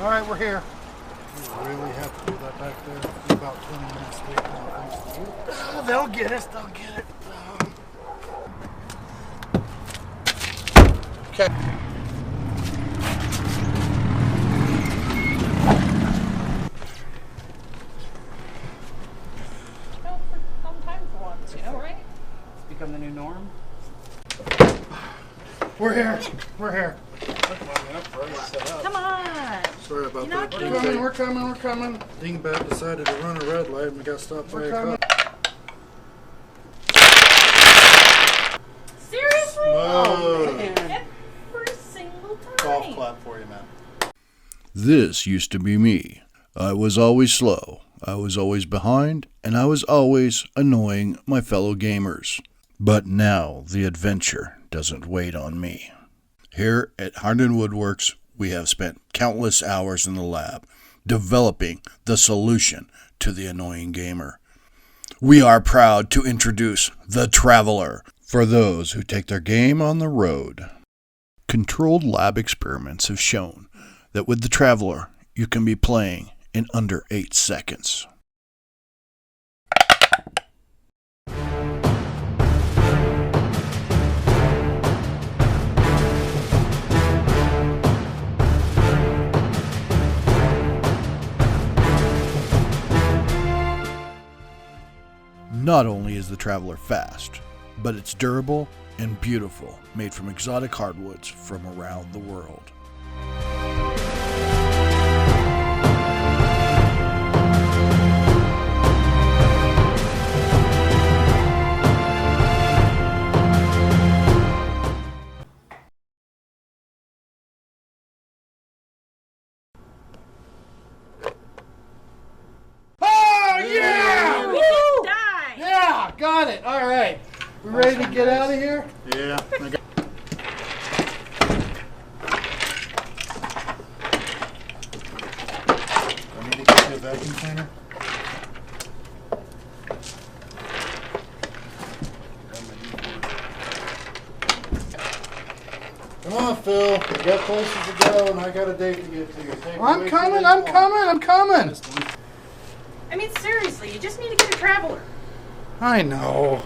All right, we're here. You really have to do that back there. You're about 20 minutes late now, thanks to you. Oh, they'll get us. They'll get it. Okay. Well, for some time for once, you know, right? It's become the new norm. We're here. We're here. Come on. Sorry about You're that. not We're coming. Dingbat decided to run a red light and we got stopped by a cop. Seriously? Oh, Every single time. golf clap for you, man. This used to be me. I was always slow, I was always behind, and I was always annoying my fellow gamers. But now the adventure doesn't wait on me. Here at Harnden Woodworks, we have spent countless hours in the lab developing the solution to the annoying gamer. We are proud to introduce the Traveler for those who take their game on the road. Controlled lab experiments have shown that with the Traveler, you can be playing in under 8 seconds. Not only is the Traveler fast, but it's durable and beautiful, made from exotic hardwoods from around the world. Oh, yeah! We can die. Yeah, got it. All right. We ready to get out of here? Yeah, I got I need to get you a vacuum cleaner. Come on, Phil. We got places to go, and I got a date to get to. I'm coming. I mean, seriously, you just need to get a Traveler. I know.